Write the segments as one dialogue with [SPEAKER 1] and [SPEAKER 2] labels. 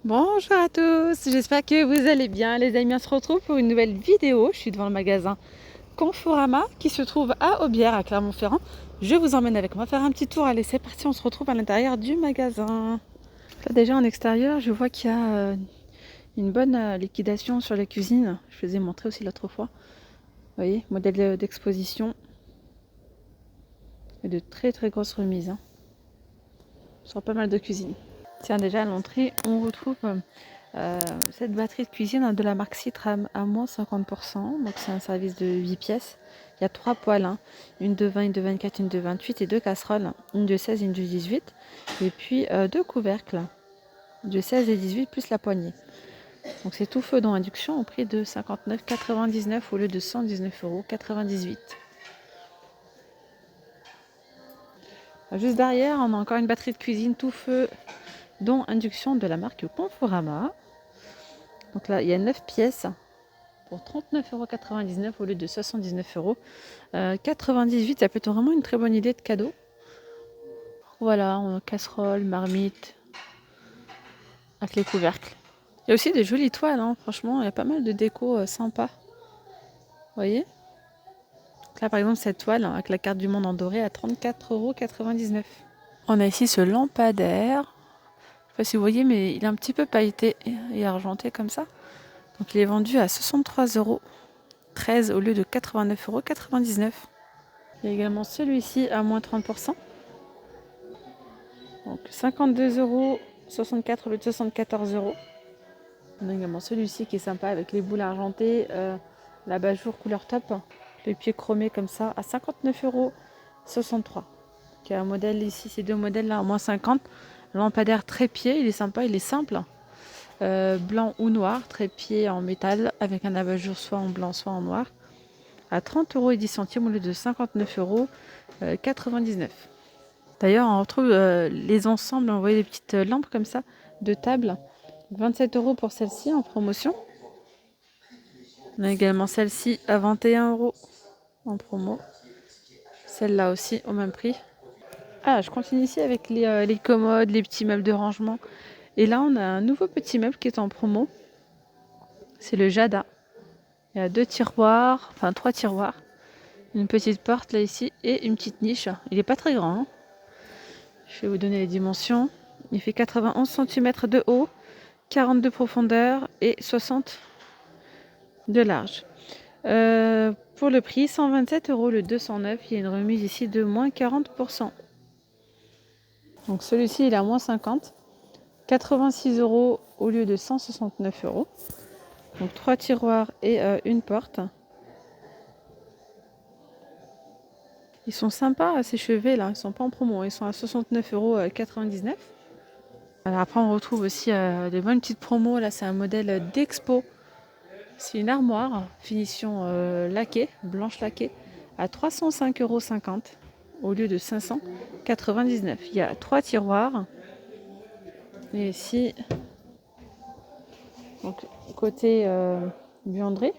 [SPEAKER 1] Bonjour à tous, j'espère que vous allez bien les amis, on se retrouve pour une nouvelle vidéo. Je suis devant le magasin Conforama qui se trouve à Aubière à Clermont-Ferrand. Je vous emmène avec moi faire un petit tour, allez c'est parti, on se retrouve à l'intérieur du magasin. Là déjà en extérieur je vois qu'il y a une bonne liquidation sur les cuisines. Je vous ai montré aussi l'autre fois, vous voyez, modèle d'exposition et de très grosses remises sur pas mal de cuisines. Tiens, déjà à l'entrée on retrouve cette batterie de cuisine de la marque Citram à moins 50%, donc c'est un service de 8 pièces. Il y a 3 poêles, une de 20, une de 24, une de 28 et 2 casseroles, une de 16 et une de 18. Et puis 2 couvercles de 16 et 18 plus la poignée. Donc c'est tout feu dans induction au prix de 59,99 au lieu de 119,98 €. Juste derrière, on a encore une batterie de cuisine tout feu dont induction de la marque Conforama. Donc là, il y a 9 pièces pour 39,99 € au lieu de 79 €. 98, ça peut être vraiment une très bonne idée de cadeau. Voilà, on a casserole, marmite, avec les couvercles. Il y a aussi des jolies toiles, franchement, il y a pas mal de déco sympa. Vous voyez? Là, par exemple, cette toile avec la carte du monde en doré à 34,99 €. On a ici ce lampadaire. Je sais pas si vous voyez, mais il est un petit peu pailleté et argenté comme ça. Donc il est vendu à 63,13 € au lieu de 89,99 €. Il y a également celui-ci à moins 30%. Donc 52,64 € au lieu de 74 €. On a également celui-ci qui est sympa avec les boules argentées, l'abat-jour couleur top, les pieds chromés comme ça à 59,63 €. Il y a un modèle ici, ces deux modèles là à moins 50. Lampadaire trépied, il est sympa, il est simple. Blanc ou noir, trépied en métal avec un abat-jour soit en blanc soit en noir à 30,10 € au lieu de 59,99 €. D'ailleurs, on retrouve les ensembles, on voit des petites lampes comme ça de table. 27 € pour celle-ci en promotion. On a également celle-ci à 21 € en promo. Celle-là aussi au même prix. Ah, je continue ici avec les commodes, les petits meubles de rangement. Et là, on a un nouveau petit meuble qui est en promo. C'est le Jada. Il y a 2 tiroirs, enfin 3 tiroirs. Une petite porte là ici et une petite niche. Il n'est pas très grand. Je vais vous donner les dimensions. Il fait 91 cm de haut, 40 de profondeur et 60 de large. Pour le prix, 127 € le 209. Il y a une remise ici de moins 40%. Donc celui-ci, il est à moins 50. 86 € au lieu de 169 €. Donc 3 tiroirs et une porte. Ils sont sympas ces chevets là, ils sont pas en promo, ils sont à 69,99 €. Alors après on retrouve aussi des bonnes petites promos, là c'est un modèle d'Expo. C'est une armoire, finition laquée, blanche laquée, à 305,50 € au lieu de 599 €. Il y a 3 tiroirs. Et ici, donc côté buanderie.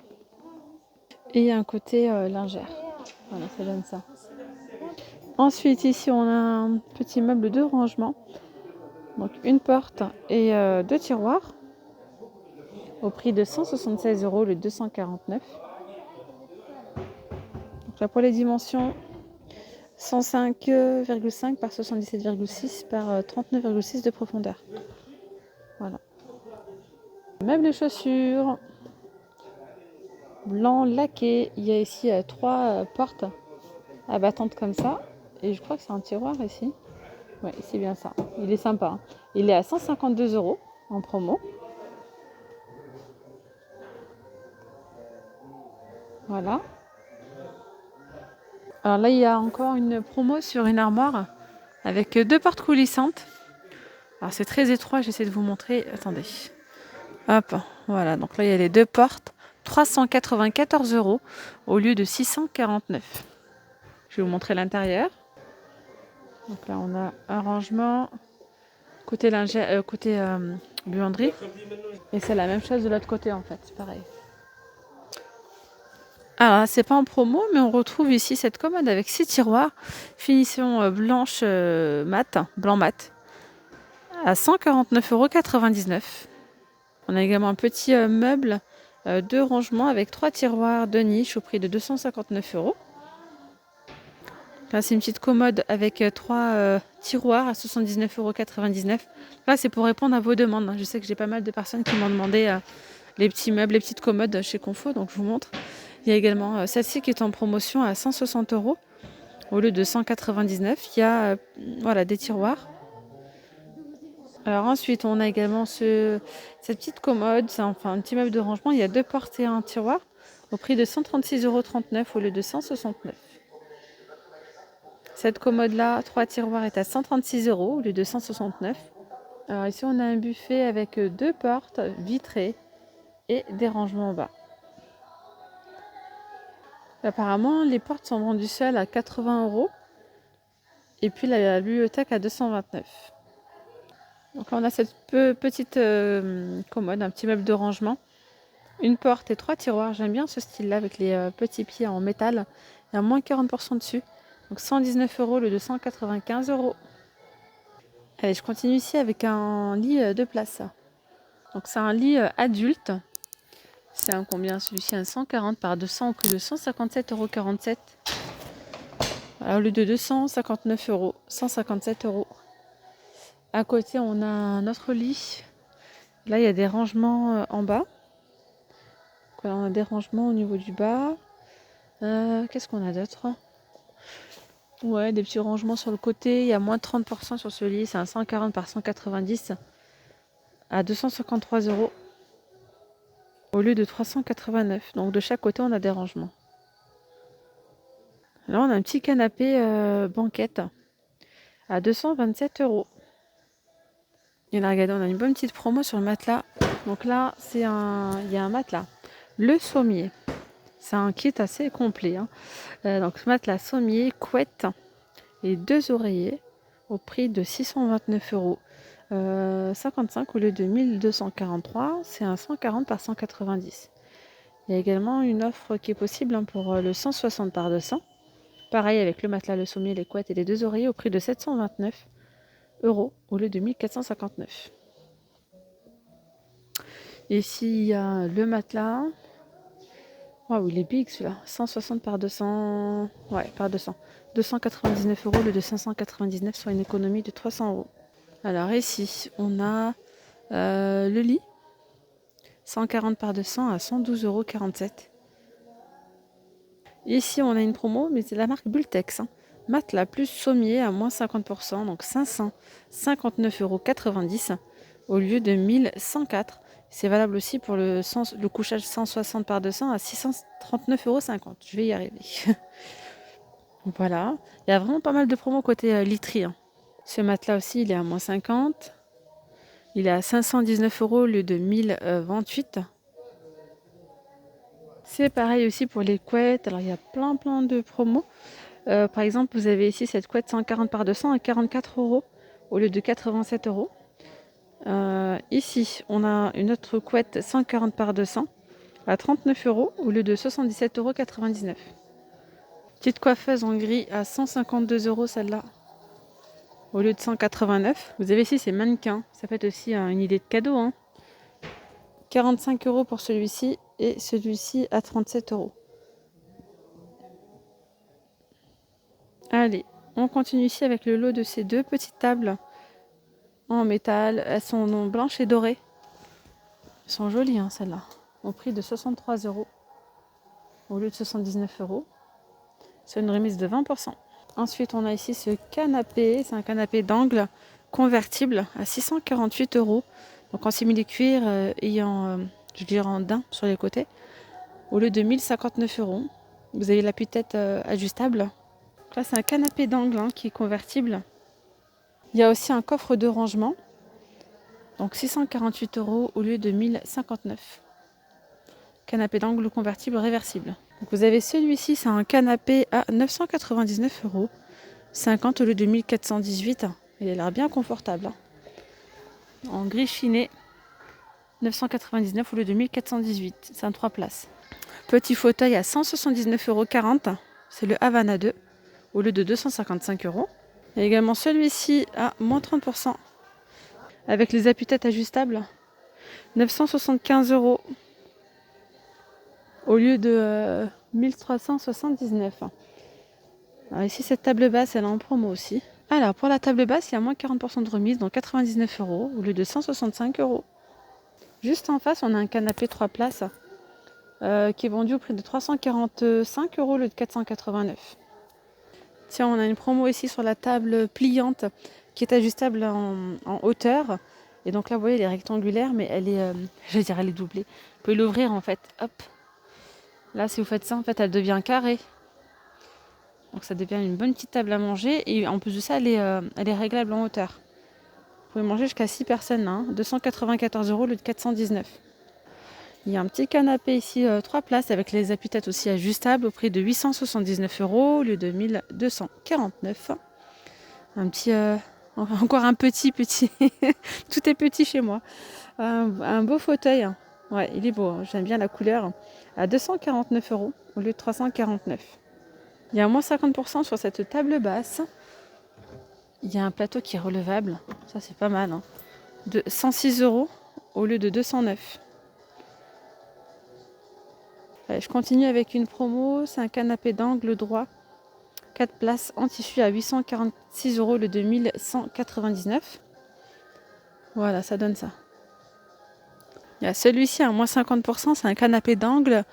[SPEAKER 1] Et il y a un côté lingère. Voilà, ça donne ça. Ensuite, ici, on a un petit meuble de rangement. Donc, une porte et 2 tiroirs. Au prix de 176 € le 249. Donc là, pour les dimensions, 105,5 par 77,6 par 39,6 de profondeur. Voilà. Meuble de chaussures. Blanc laqué. Il y a ici 3 portes abattantes comme ça. Et je crois que c'est un tiroir ici. Oui, c'est bien ça. Il est sympa. Il est à 152 € en promo. Voilà. Alors là, il y a encore une promo sur une armoire avec 2 portes coulissantes. Alors c'est très étroit, j'essaie de vous montrer. Attendez. Hop, voilà. Donc là, il y a les 2 portes. 394 € au lieu de 649 €. Je vais vous montrer l'intérieur. Donc là, on a un rangement côté buanderie. Et c'est la même chose de l'autre côté en fait, c'est pareil. Alors là, c'est pas en promo, mais on retrouve ici cette commode avec 6 tiroirs, finition blanche mat, blanc mat, à 149,99 €. On a également un petit meuble de rangement avec 3 tiroirs de niche au prix de 259 euros. Là, c'est une petite commode avec 3 tiroirs à 79,99 euros. Là, c'est pour répondre à vos demandes. Je sais que j'ai pas mal de personnes qui m'ont demandé les petits meubles, les petites commodes chez Confo, donc je vous montre. Il y a également celle-ci qui est en promotion à 160 euros au lieu de 199. Il y a voilà, des tiroirs. Alors ensuite, on a également cette petite commode, c'est enfin un petit meuble de rangement. Il y a 2 portes et un tiroir au prix de 136,39 € au lieu de 169. Cette commode-là, 3 tiroirs, est à 136 € au lieu de 169. Alors ici, on a un buffet avec 2 portes vitrées et des rangements en bas. Apparemment, les portes sont vendues seules à 80 € et puis la bibliothèque à 229. Donc là, on a cette petite commode, un petit meuble de rangement. Une porte et 3 tiroirs. J'aime bien ce style-là avec les petits pieds en métal. Il y a moins 40% dessus. Donc 119 € au lieu de 195 €. Allez, je continue ici avec un lit de place. Donc c'est un lit adulte. C'est un combien celui-ci? Un 140 par 200 au prix de 157,47 €. Voilà, au lieu de 259 €, 157 €. À côté, on a un autre lit. Là, il y a des rangements en bas. On a des rangements au niveau du bas. Qu'est-ce qu'on a d'autre? Ouais, des petits rangements sur le côté. Il y a moins de 30% sur ce lit. C'est un 140 par 190 à 253 € au lieu de 389. Donc de chaque côté, on a des rangements. Là, on a un petit canapé banquette à 227 €. Et là, regardez, on a une bonne petite promo sur le matelas. Donc là, il y a un matelas. Le sommier. C'est un kit assez complet. Donc matelas, sommier, couette et 2 oreillers au prix de 629 € 55 au lieu de 1243. C'est un 140 par 190. Il y a également une offre qui est possible pour le 160 par 200. Pareil avec le matelas, le sommier, les couettes et les 2 oreillers au prix de 729 € au lieu de 1459. Ici, il y a le matelas. Waouh, il est big celui-là. 160 par 200. Ouais, par 200. 299 € au lieu de 599, soit une économie de 300 €. Alors ici, on a le lit. 140 par 200 à 112,47 €. Ici, on a une promo, mais c'est la marque Bultex. Matelas plus sommier à moins 50%, donc 559,90 € au lieu de 1104. C'est valable aussi pour le couchage 160 par 200 à 639,50 €. Je vais y arriver. Voilà. Il y a vraiment pas mal de promos côté literie. Ce matelas aussi, il est à moins 50. Il est à 519 € au lieu de 1028. C'est pareil aussi pour les couettes. Alors, il y a plein de promos. Par exemple, vous avez ici cette couette 140 par 200 à 44 € au lieu de 87 €. Ici, on a une autre couette 140 par 200 à 39 € au lieu de 77,99 €. Petite coiffeuse en gris à 152 € celle-là au lieu de 189. Vous avez ici ces mannequins. Ça peut être aussi une idée de cadeau. 45 € pour celui-ci et celui-ci à 37 €. Allez, on continue ici avec le lot de ces 2 petites tables en métal. Elles sont blanches et dorées. Elles sont jolies celles-là. Au prix de 63 € au lieu de 79 €. C'est une remise de 20%. Ensuite, on a ici ce canapé. C'est un canapé d'angle convertible à 648 €. Donc en simili-cuir ayant, je dirais, en daim sur les côtés. Au lieu de 1059 €. Vous avez la tête ajustable. Là, c'est un canapé d'angle qui est convertible. Il y a aussi un coffre de rangement. Donc 648 € au lieu de 1059. Canapé d'angle convertible réversible. Donc vous avez celui-ci, c'est un canapé à 999 €. 50 au lieu de 1418. Il a l'air bien confortable. En gris chiné. 999 au lieu de 1418. C'est un 3 places. Petit fauteuil à 179,40 €. C'est le Havana 2 au lieu de 255 €. Il y a également celui-ci à moins 30% avec les appuis-têtes ajustables. 975 € au lieu de 1379. Alors ici, cette table basse, elle est en promo aussi. Alors, pour la table basse, il y a moins 40% de remise, donc 99 € au lieu de 165 €. Juste en face, on a un canapé 3 places qui est vendu au prix de 345 € au lieu de 489. Tiens, on a une promo ici sur la table pliante qui est ajustable en hauteur. Et donc là, vous voyez, elle est rectangulaire, mais elle est, je dirais, elle est doublée. Vous pouvez l'ouvrir en fait, hop. Là, si vous faites ça, en fait, elle devient carrée. Donc ça devient une bonne petite table à manger. Et en plus de ça, elle est réglable en hauteur. Vous pouvez manger jusqu'à 6 personnes, hein, 294 € au lieu de 419. Il y a un petit canapé ici, 3 places, avec les appuis-têtes aussi ajustables au prix de 879 € au lieu de 1249. Un petit, encore un petit. Tout est petit chez moi. Un beau fauteuil. Ouais, il est beau, hein. J'aime bien la couleur. À 249 € au lieu de 349. Il y a moins 50% sur cette table basse. Il y a un plateau qui est relevable. Ça, c'est pas mal, hein. De 106 € au lieu de 209. Allez, je continue avec une promo. C'est un canapé d'angle droit. 4 places en tissu à 846 € le 2199. Voilà, ça donne ça. Il y a celui-ci à moins 50%, c'est un canapé d'angle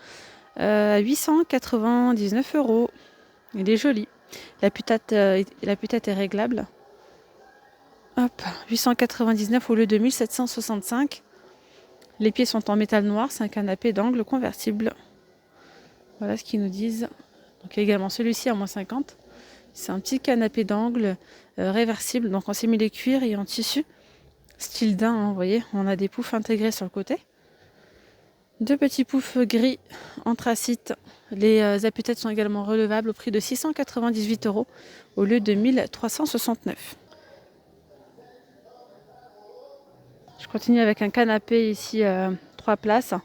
[SPEAKER 1] à 899 €. Il est joli. La putette est réglable. Hop, 899 au lieu de 1765. Les pieds sont en métal noir, c'est un canapé d'angle convertible. Voilà ce qu'ils nous disent. Donc il y a également celui-ci à moins 50. C'est un petit canapé d'angle réversible, donc en simili-cuir et en tissu. Style daim, hein, vous voyez, on a des poufs intégrés sur le côté. 2 petits poufs gris anthracite. Les appuis-têtes sont également relevables au prix de 698 € au lieu de 1369. Je continue avec un canapé ici, 3 places,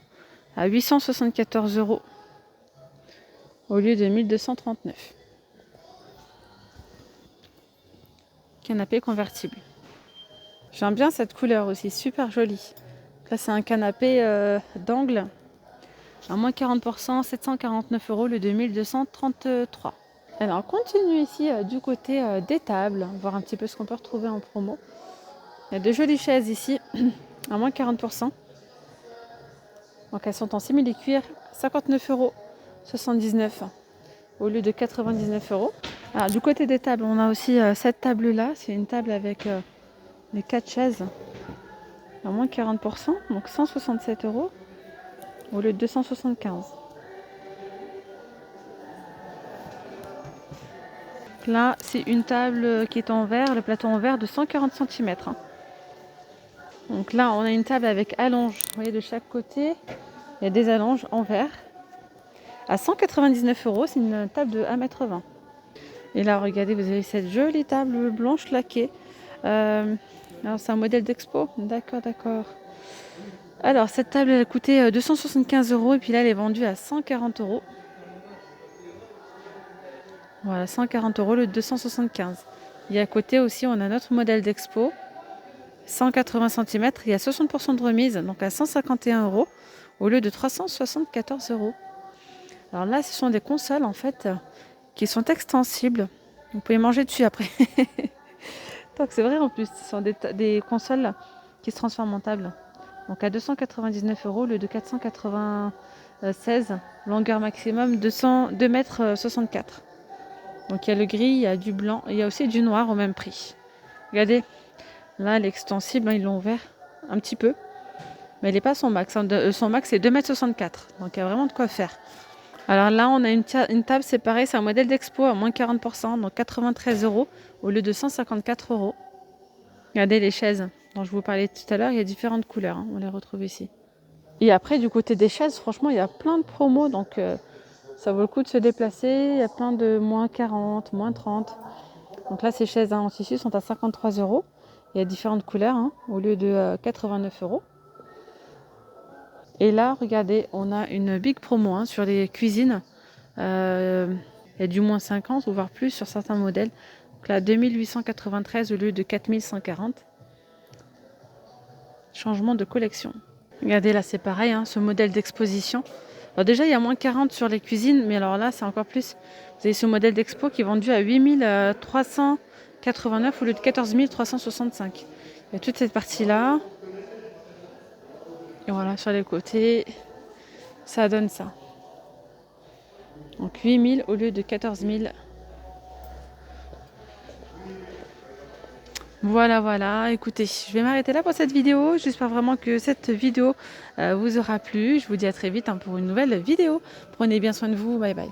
[SPEAKER 1] à 874 € au lieu de 1239. Canapé convertible. J'aime bien cette couleur aussi, super jolie. Là, c'est un canapé d'angle à moins 40%, 749 € au lieu de 1233. Alors, on continue ici du côté des tables, voir un petit peu ce qu'on peut retrouver en promo. Il y a de jolies chaises ici, à moins 40%. Donc, elles sont en simili-cuir, 59 € 79 au lieu de 99 €. Alors, du côté des tables, on a aussi cette table-là. C'est une table avec les 4 chaises à moins 40%, donc 167 € au lieu de 275. Là, c'est une table qui est en verre, le plateau en verre de 140 cm. Donc là, on a une table avec allonge. Vous voyez, de chaque côté, il y a des allonges en verre. À 199 €, c'est une table de 1,20 m. Et là, regardez, vous avez cette jolie table blanche laquée. Alors, c'est un modèle d'expo. D'accord. Alors, cette table, elle a coûté 275 € et puis là, elle est vendue à 140 €. Voilà, 140 € le 275. Et à côté aussi, on a notre modèle d'expo. 180 cm, il y a 60% de remise, donc à 151 € au lieu de 374 €. Alors là, ce sont des consoles en fait qui sont extensibles. Vous pouvez manger dessus après. Donc c'est vrai en plus, ce sont des consoles qui se transforment en table. Donc à 299 € au lieu de 496, longueur maximum 2,64 m. Donc il y a le gris, il y a du blanc, il y a aussi du noir au même prix. Regardez, là l'extensible, ils l'ont ouvert un petit peu, mais elle n'est pas à son max. Son max c'est 2,64 m, donc il y a vraiment de quoi faire. Alors là, on a une table, c'est pareil, c'est un modèle d'expo à moins 40%, donc 93 € au lieu de 154 €. Regardez les chaises dont je vous parlais tout à l'heure, il y a différentes couleurs, hein, on les retrouve ici. Et après, du côté des chaises, franchement, il y a plein de promos, donc ça vaut le coup de se déplacer. Il y a plein de moins 40, moins 30. Donc là, ces chaises en tissu sont à 53 €. Il y a différentes couleurs, hein, au lieu de 89 €. Et là, regardez, on a une big promo, hein, sur les cuisines. Il y a du moins 50 ou voire plus sur certains modèles. Donc là, 2893 au lieu de 4140. Changement de collection. Regardez là, c'est pareil, hein, ce modèle d'exposition. Alors déjà, il y a moins 40 sur les cuisines, mais alors là, c'est encore plus. Vous avez ce modèle d'expo qui est vendu à 8389 au lieu de 14 365. Il y a toute cette partie-là. Et voilà, sur les côtés, ça donne ça. Donc 8000 au lieu de 14 000. Voilà, écoutez, je vais m'arrêter là pour cette vidéo. J'espère vraiment que cette vidéo vous aura plu. Je vous dis à très vite, hein, pour une nouvelle vidéo. Prenez bien soin de vous, bye bye.